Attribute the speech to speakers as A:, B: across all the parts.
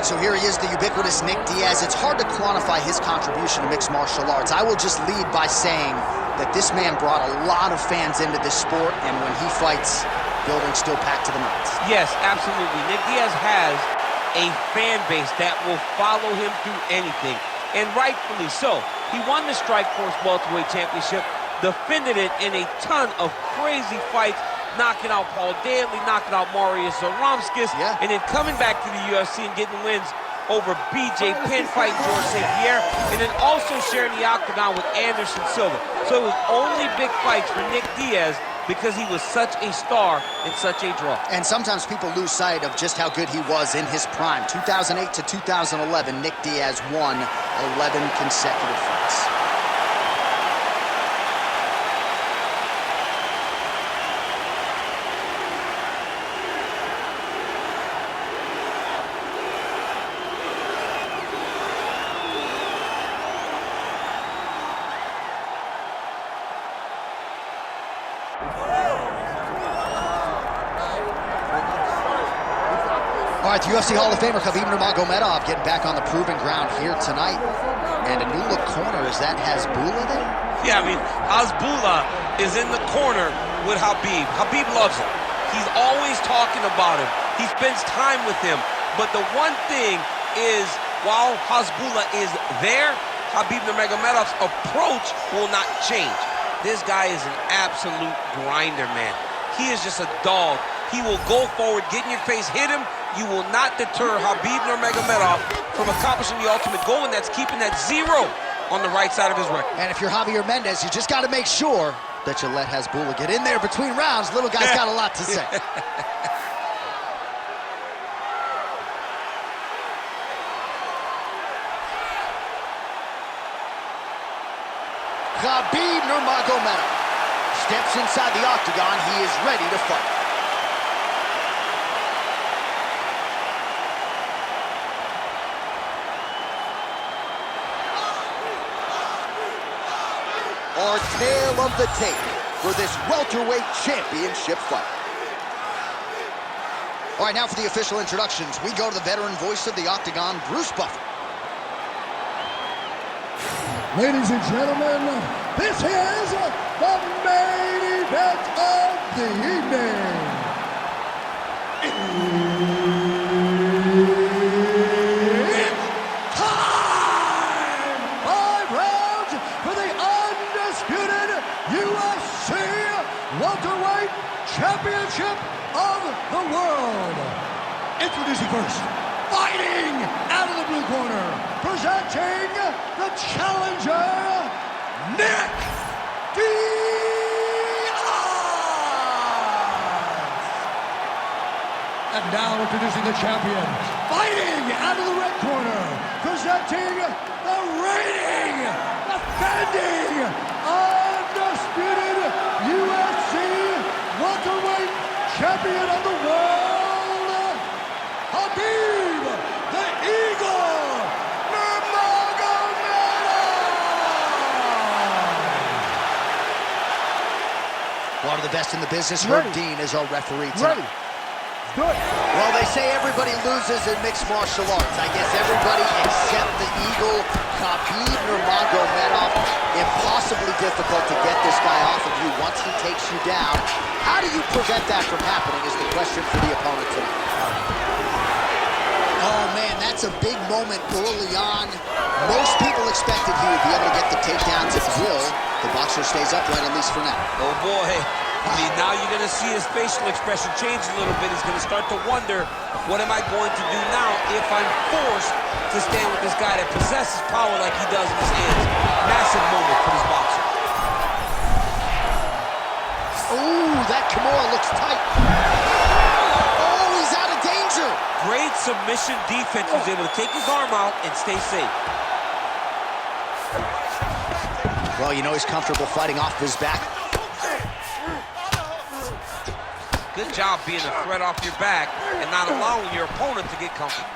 A: right, so here he is, the ubiquitous Nick Diaz. It's hard to quantify his contribution to mixed martial arts. I will just lead by saying that this man brought a lot of fans into this sport, and when he fights, building's still packed to the nines.
B: Yes, absolutely. Nick Diaz has a fan base that will follow him through anything, and rightfully so. He won the Strikeforce Welterweight Championship, defended it in a ton of crazy fights, knocking out Paul Daly, knocking out Marius Zaromskis, and then coming back to the UFC and getting wins over BJ Penn, fighting George St. Pierre, and then also sharing the octagon with Anderson Silva. So it was only big fights for Nick Diaz because he was such a star and such a draw.
A: And sometimes people lose sight of just how good he was in his prime. 2008 to 2011, Nick Diaz won 11 consecutive fights. All right, the UFC Hall of Famer Khabib Nurmagomedov getting back on the proven ground here tonight. And a new look corner, is that Hasbulla there?
B: Yeah, I mean, Hasbulla is in the corner with Khabib. Khabib loves him. He's always talking about him. He spends time with him. But the one thing is, while Hasbulla is there, Khabib Nurmagomedov's approach will not change. This guy is an absolute grinder, man. He is just a dog. He will go forward, get in your face, hit him. You will not deter Khabib Nurmagomedov from accomplishing the ultimate goal, and that's keeping that 0 on the right side of his record.
A: And if you're Javier Mendez, you just got to make sure that you let Hasbulla get in there between rounds. Little guy's got a lot to say. Khabib Nurmagomedov steps inside the octagon. He is ready to fight. Our tale of the tape for this welterweight championship fight. All right, now for the official introductions, we go to the veteran voice of the octagon, Bruce Buffer.
C: Ladies and gentlemen, this is the main event of the evening. It's time! 5 rounds for the undisputed UFC Welterweight Championship of the World. Introducing first, fighting out of the blue corner, presenting the challenger, Nick Diaz. And now introducing the champion, fighting out of the red corner, presenting the reigning, defending, undisputed UFC welterweight champion of the world, Khabib the Eagle Nurmagomedov.
A: One of the best in the business, Herb Dean is our referee tonight. Well, they say everybody loses in mixed martial arts. I guess everybody except the Eagle, Khabib Nurmagomedov. Impossibly difficult to get this guy off of you once he takes you down. How do you prevent that from happening is the question for the opponent tonight. Oh, man, that's a big moment early on. Most people expected he would be able to get the takedowns at will. The boxer stays upright, at least for now.
B: Oh, boy. I mean, now you're going to see his facial expression change a little bit. He's going to start to wonder, what am I going to do now if I'm forced to stand with this guy that possesses power like he does in his hands? Massive moment for this boxer.
A: Ooh, that Kimura looks tight. Oh, he's out of danger.
B: Great submission defense. He was able to take his arm out and stay safe.
A: Well, you know he's comfortable fighting off his back.
B: Good job being a threat off your back and not allowing your opponent to get comfortable.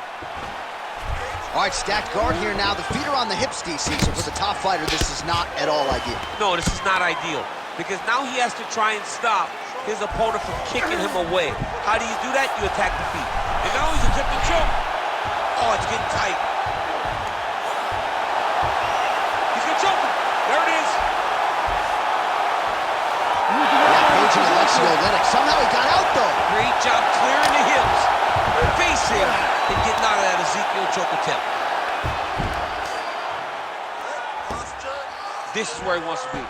A: All right, stacked guard here now. The feet are on the hips, DC, so for the top fighter, this is not at all ideal.
B: No, this is not ideal, because now he has to try and stop his opponent from kicking him away. How do you do that? You attack the feet. And now he's attempting to choke. Oh, it's getting tight. He's gonna choke him. There it is.
A: Yeah, Paging Alexio Oleinik. Somehow he got out, though.
B: Great job clearing the hips, facing, and getting out of that Ezekiel choke attempt. This is where he wants to be.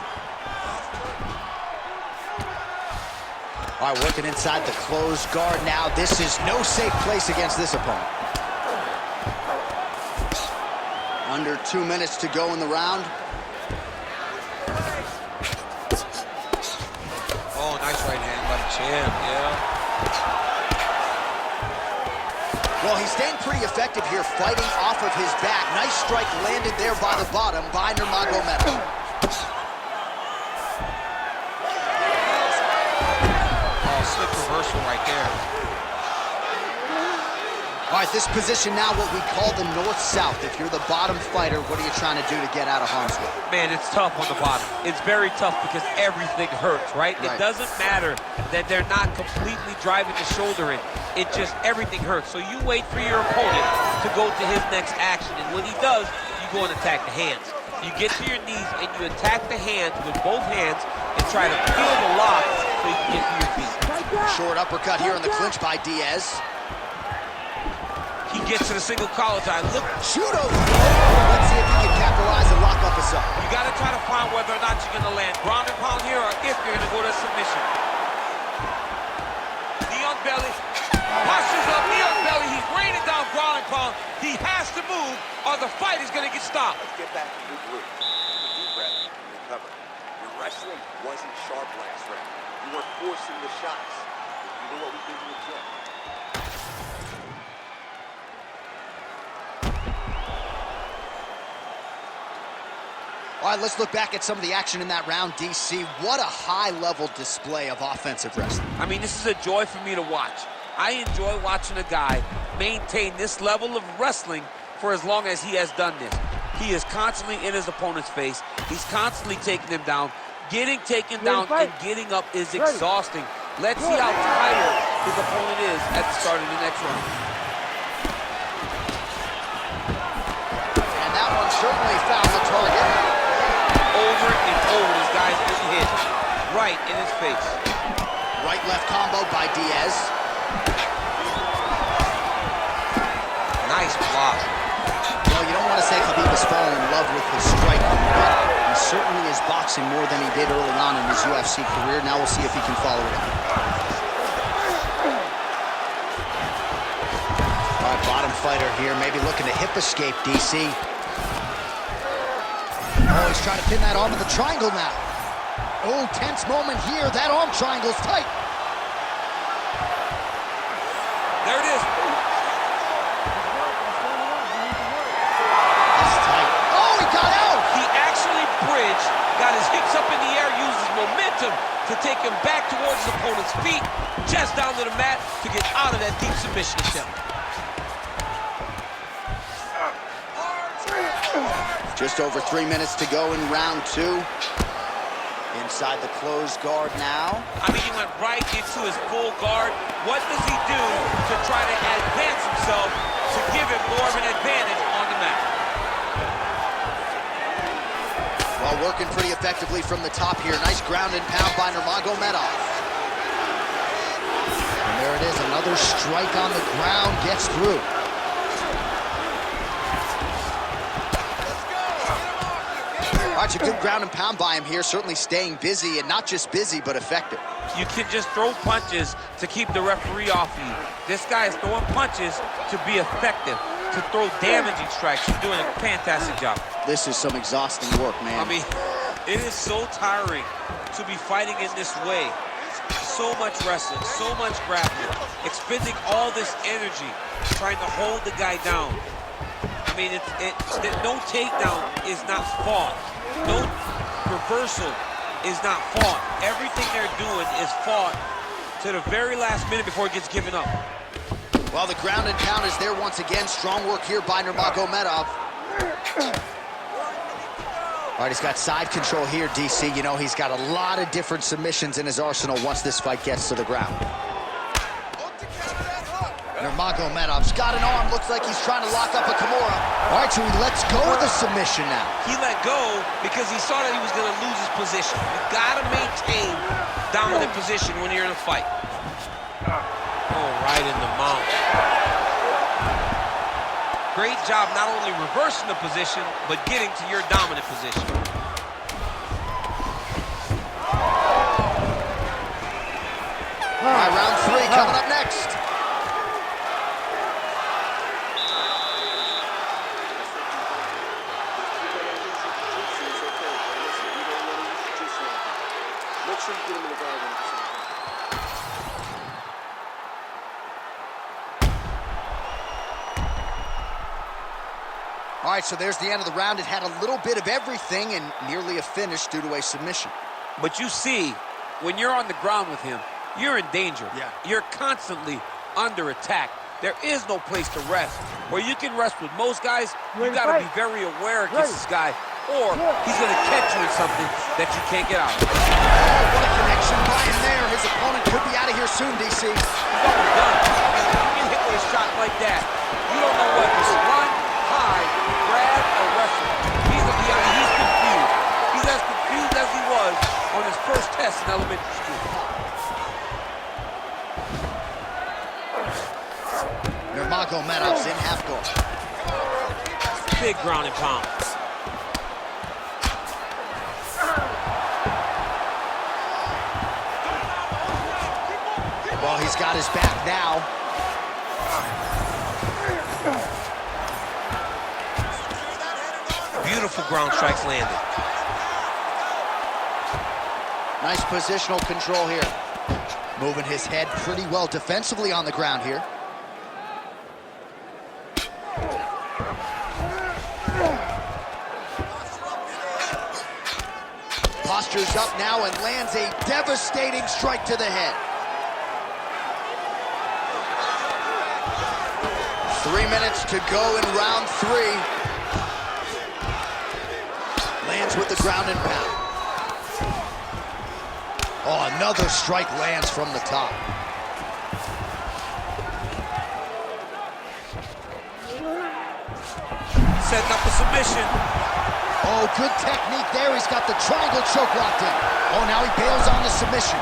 A: All right, working inside the closed guard now. This is no safe place against this opponent. Under 2 minutes to go in the round.
B: Oh, nice right hand by the champ, yeah.
A: Well, he's staying pretty effective here, fighting off of his back. Nice strike landed there by the bottom by Nurmagomedov.
B: Slick reversal right there.
A: All right, this position now, what we call the north-south. If you're the bottom fighter, what are you trying to do to get out of harm's way?
B: Man, it's tough on the bottom. It's very tough because everything hurts, right? It doesn't matter that they're not completely driving the shoulder in. It just, everything hurts. So you wait for your opponent to go to his next action. And when he does, you go and attack the hands. You get to your knees and you attack the hands with both hands and try to feel the lock so you can get to your feet.
A: Short uppercut here in the clinch by Diaz.
B: He gets to the single collar tie. Look.
A: Shoot over. Let's see if he can capitalize and lock up us up.
B: You got to try to find whether or not you're going to land ground and pound here or if you're going to go to submission. Knee on belly. Postures up, knee on belly. He's raining down ground and pound. He has to move or the fight is going to get stopped.
D: Let's get back to the group. Deep breath, recover. Your wrestling wasn't sharp last round. You were forcing the shots. You know what we did in the gym.
A: All right, let's look back at some of the action in that round, DC. What a high-level display of offensive wrestling.
B: I mean, this is a joy for me to watch. I enjoy watching a guy maintain this level of wrestling for as long as he has done this. He is constantly in his opponent's face. He's constantly taking him down. Getting taken down and getting up is exhausting. Let's see how tired his opponent is at the start of the next round.
A: And that one certainly found the target.
B: Over and over, this guy's getting hit right in his face.
A: Right-left combo by Diaz.
B: Nice block.
A: Well, you don't want to say Khabib has fallen in love with his striking, but he certainly is boxing more than he did early on in his UFC career. Now we'll see if he can follow it up. All right, bottom fighter here, maybe looking to hip escape, DC. Oh, he's trying to pin that arm in the triangle now. Oh, tense moment here. That arm triangle's tight.
B: There it is.
A: That's tight. Oh, he got out.
B: He actually bridged, got his hips up in the air, used his momentum to take him back towards his opponent's feet, just down to the mat to get out of that deep submission attempt.
A: Just over 3 minutes to go in round two. Inside the closed guard now.
B: I mean, he went right into his full guard. What does he do to try to advance himself to give him more of an advantage on the mat?
A: Well, working pretty effectively from the top here. Nice ground and pound by Nurmagomedov. And there it is, another strike on the ground, gets through. Watch a good ground and pound by him here, certainly staying busy, and not just busy, but effective.
B: You can just throw punches to keep the referee off you. This guy is throwing punches to be effective, to throw damaging strikes. He's doing a fantastic job.
A: This is some exhausting work, man.
B: I mean, it is so tiring to be fighting in this way. So much wrestling, so much grappling, expending all this energy, trying to hold the guy down. I mean, no takedown is not fought. No reversal is not fought. Everything they're doing is fought to the very last minute before it gets given up.
A: Well, the ground and pound is there once again. Strong work here by Nurmagomedov. All right, he's got side control here, DC. You know, he's got a lot of different submissions in his arsenal once this fight gets to the ground. Nurmagomedov's got an arm. Looks like he's trying to lock up a Kimura. All right, so he lets go of the submission now.
B: He let go because he saw that he was going to lose his position. You got to maintain dominant position when you're in a fight. Oh, right in the mouth. Great job not only reversing the position, but getting to your dominant position.
A: All right, round 3 coming up next.
D: Make sure you get him in the guard when it's
A: All right, so there's the end of the round. It had a little bit of everything and nearly a finish due to a submission.
B: But you see, when you're on the ground with him, you're in danger.
A: Yeah.
B: You're constantly under attack. There is no place to rest. Where you can rest with most guys, you got to be very aware against this guy, or he's going to catch you in something that you can't get out of.
A: Oh, what a connection by him there. His opponent could be out of here soon, DC.
B: He's almost done. You get hit with a shot like that, you don't know whether to run, hide, grab, or wrestle. He's confused. He's as confused as he was on his first test in elementary school.
A: Nurmagomedov's in half guard.
B: Big ground and pound.
A: Well, he's got his back now.
B: Beautiful ground strikes landed.
A: Nice positional control here. Moving his head pretty well defensively on the ground here. Postures up now and lands a devastating strike to the head. 3 minutes to go in round 3. Lands with the ground and pound. Oh, another strike lands from the top.
B: Setting up a submission.
A: Oh, good technique there. He's got the triangle choke locked in. Oh, now he bails on the submission.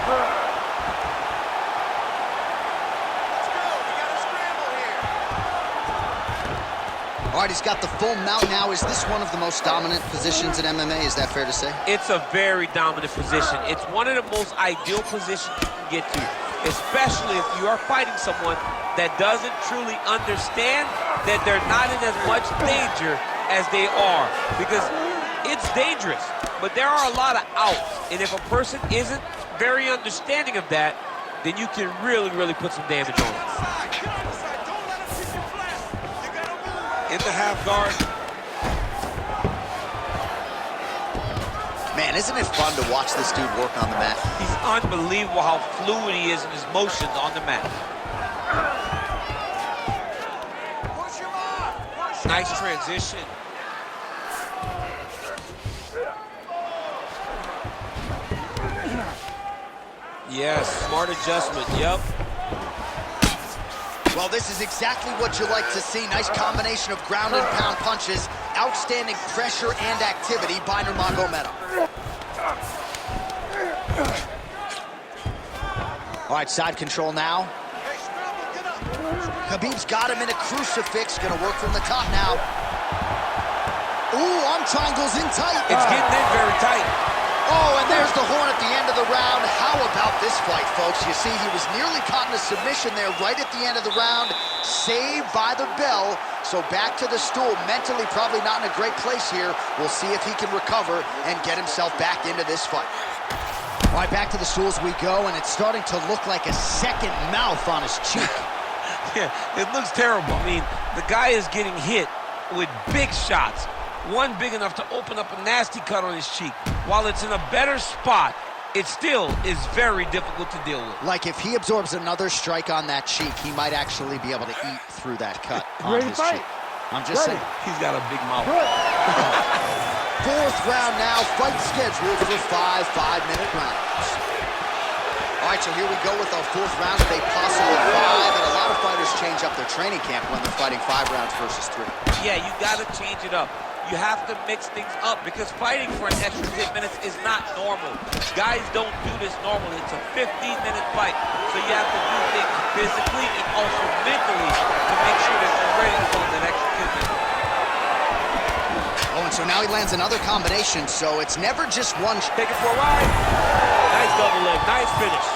A: All right, he's got the full mount now. Is this one of the most dominant positions in MMA? Is that fair to say?
B: It's a very dominant position. It's one of the most ideal positions you can get to, especially if you are fighting someone that doesn't truly understand that they're not in as much danger as they are. Because it's dangerous, but there are a lot of outs. And if a person isn't very understanding of that, then you can really, really put some damage on them. In the half guard.
A: Man, isn't it fun to watch this dude work on the mat?
B: He's unbelievable how fluid he is in his motions on the mat. Nice transition. Yes, smart adjustment, yep.
A: Well, this is exactly what you like to see. Nice combination of ground and pound punches. Outstanding pressure and activity by Nurmagomedov. All right, side control now. Khabib's got him in a crucifix. Gonna work from the top now. Ooh, arm triangles in tight.
B: It's getting in very tight.
A: Oh, and there's the horn at the end of the round. How about this fight, folks? You see, he was nearly caught in a submission there right at the end of the round. Saved by the bell. So back to the stool. Mentally probably not in a great place here. We'll see if he can recover and get himself back into this fight. All right, back to the stools we go, and it's starting to look like a second mouth on his cheek.
B: Yeah, it looks terrible. I mean, the guy is getting hit with big shots. One big enough to open up a nasty cut on his cheek. While it's in a better spot, it still is very difficult to deal with.
A: Like if he absorbs another strike on that cheek, he might actually be able to eat through that cut on his cheek. I'm just saying.
B: He's got a big mouth.
A: Fourth round now, fight scheduled for 5 5-minute rounds. All right, so here we go with our 4th round of a possible 5, and a lot of fighters change up their training camp when they're fighting 5 rounds versus 3.
B: Yeah, you gotta change it up. You have to mix things up because fighting for an extra 10 minutes is not normal. Guys don't do this normally. It's a 15-minute fight, so you have to do things physically and also mentally to make sure that you're ready to go that extra 10 minutes.
A: Oh, and so now he lands another combination, so it's never just one.
B: Take it for a ride. Nice double leg, nice finish.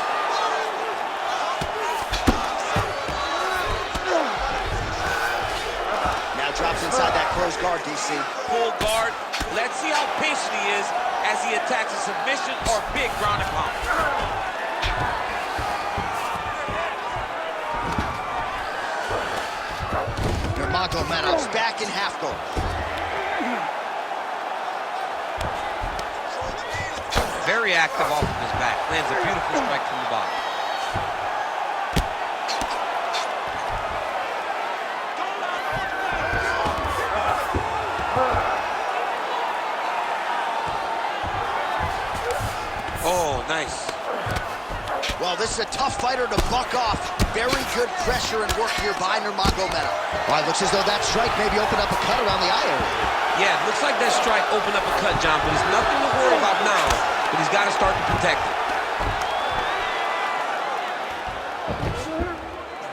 A: Now drops inside that closed guard, DC.
B: Full guard. Let's see how patient he is as he attacks a submission or big ground and pound.
A: Nurmagomedov's back in half guard.
B: Very active off of his back. Lands a beautiful strike from the bottom. Oh, nice.
A: Well, this is a tough fighter to buck off. Very good pressure and work here by Nurmagomedov. All right, looks as though that strike maybe opened up a cut around the eye area.
B: Yeah, it looks like that strike opened up a cut, John, but there's nothing to worry about now. But he's got to start to protect it.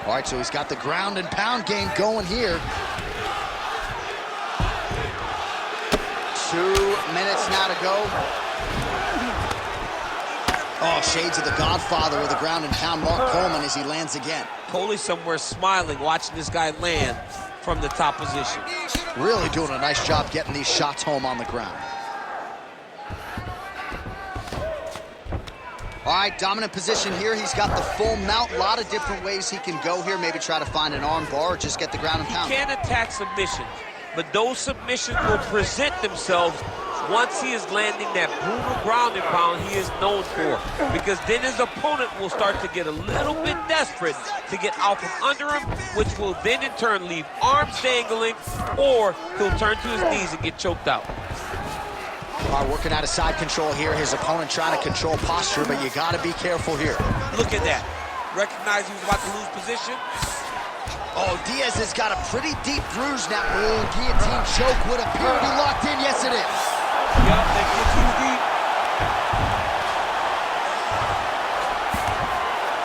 A: All right, so he's got the ground and pound game going here. 2 minutes now to go. Oh, shades of the Godfather with the ground and pound, Mark Coleman, as he lands again.
B: Coley somewhere smiling, watching this guy land from the top position.
A: Really doing a nice job getting these shots home on the ground. All right, dominant position here. He's got the full mount. A lot of different ways he can go here. Maybe try to find an arm bar or just get the ground and pound.
B: He can attack submissions, but those submissions will present themselves once he is landing that brutal ground and pound he is known for. Because then his opponent will start to get a little bit desperate to get out from under him, which will then in turn leave arms dangling, or he'll turn to his knees and get choked out.
A: All right, working out of side control here. His opponent trying to control posture, but you got to be careful here.
B: Look at that. Recognize he was about to lose position.
A: Oh, Diaz has got a pretty deep bruise now. Oh, guillotine choke would appear to be locked in. Yes, it is.
B: Yup, that guillotine deep.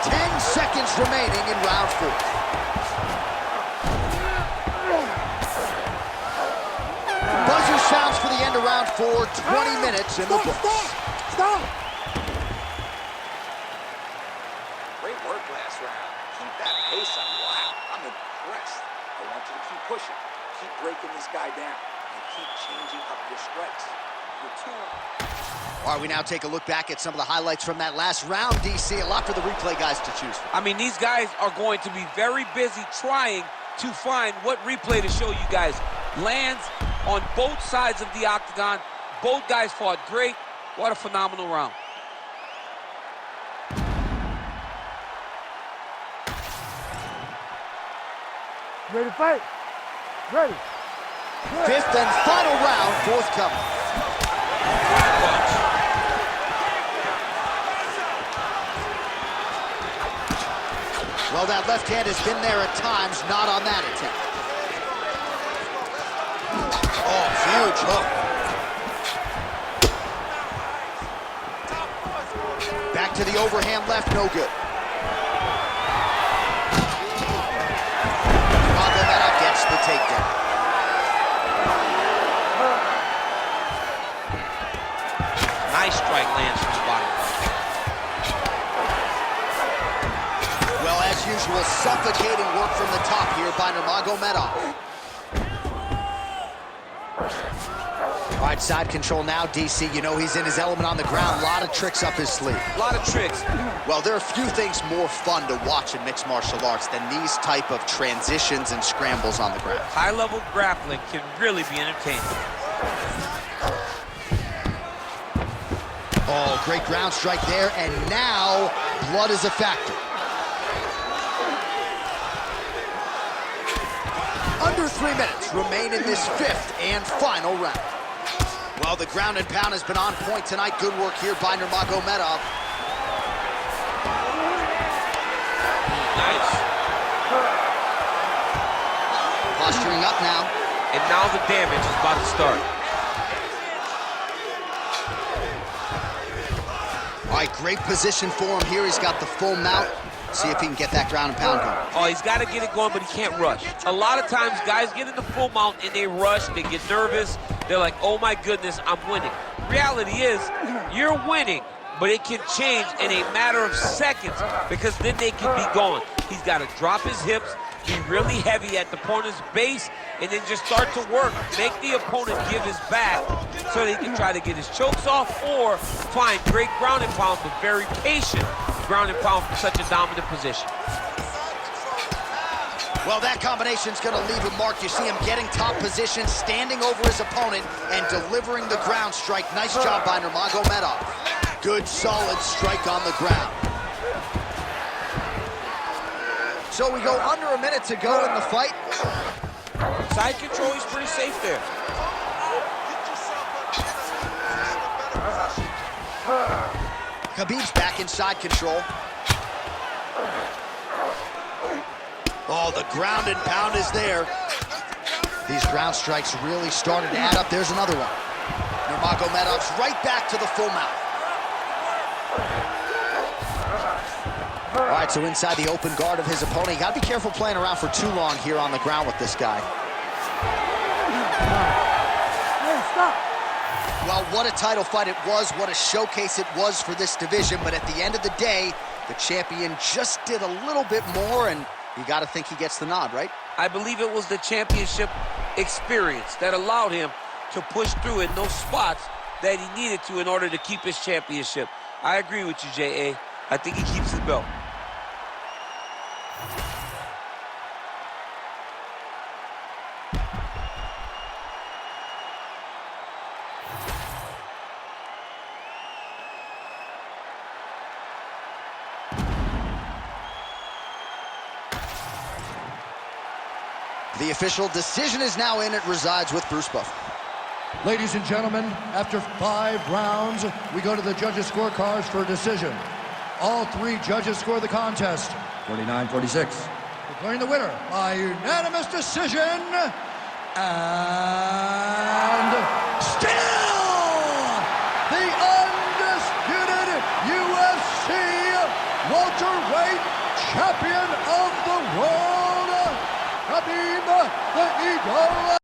A: 10 seconds remaining in round 4. Buzzer sounds for the end of round 4, 20 minutes in the books.
C: Stop!
D: Great work last round. Keep that pace up. Wow, I'm impressed. I want you to keep pushing. Keep breaking this guy down. And keep changing up your strikes. You're 2.
A: All right, we now take a look back at some of the highlights from that last round, DC. A lot for the replay guys to choose from.
B: I mean, these guys are going to be very busy trying to find what replay to show you guys. Lands on both sides of the octagon. Both guys fought great. What a phenomenal round.
C: Ready to fight? Ready.
A: 5th and final round, forthcoming.
B: Punch.
A: Well, that left hand has been there at times, not on that attempt. Oh, huge hook. Back to the overhand left, no good. Nurmagomedov gets the takedown.
B: Nice strike lands from the bottom.
A: Well, as usual, suffocating work from the top here by Nurmagomedov. All right, side control now, DC. You know he's in his element on the ground. A lot of tricks up his sleeve.
B: A lot of tricks.
A: Well, there are few things more fun to watch in mixed martial arts than these type of transitions and scrambles on the ground.
B: High-level grappling can really be entertaining.
A: Oh, great ground strike there, and now blood is a factor. Under 3 minutes remain in this 5th and final round. Well, the ground and pound has been on point tonight. Good work here by Nurmagomedov.
B: Nice.
A: Posturing up now.
B: And now the damage is about to start.
A: All right, great position for him here. He's got the full mount. See if he can get that ground and pound going.
B: Oh, he's got to get it going, but he can't rush. A lot of times, guys get in the full mount and they rush, they get nervous. They're like, oh my goodness, I'm winning. Reality is, you're winning, but it can change in a matter of seconds because then they can be gone. He's got to drop his hips, be really heavy at the opponent's base, and then just start to work. Make the opponent give his back so that he can try to get his chokes off or find great ground and pound, but very patient ground and pound from such a dominant position.
A: Well, that combination's going to leave a mark. You see him getting top position, standing over his opponent, and delivering the ground strike. Nice job by Nurmagomedov. Good, solid strike on the ground. So we go under a minute to go in the fight.
B: Side control, he's pretty safe there.
A: Khabib's back in side control. Oh, the ground and pound is there. These ground strikes really started to add up. There's another one. Nurmagomedov's right back to the full mount. All right, so inside the open guard of his opponent. You got to be careful playing around for too long here on the ground with this guy.
C: Hey, stop.
A: Well, what a title fight it was, what a showcase it was for this division, but at the end of the day, the champion just did a little bit more, and you got to think he gets the nod, right?
B: I believe it was the championship experience that allowed him to push through in those spots that he needed to in order to keep his championship. I agree with you, J.A. I think he keeps his belt.
A: The official decision is now in. It resides with Bruce Buffer.
C: Ladies and gentlemen, after 5 rounds, we go to the judges' scorecards for a decision. All 3 judges score the contest. 49-46. Declaring the winner by unanimous decision. And still the undisputed UFC welterweight champion of the world, Khabib the Eagle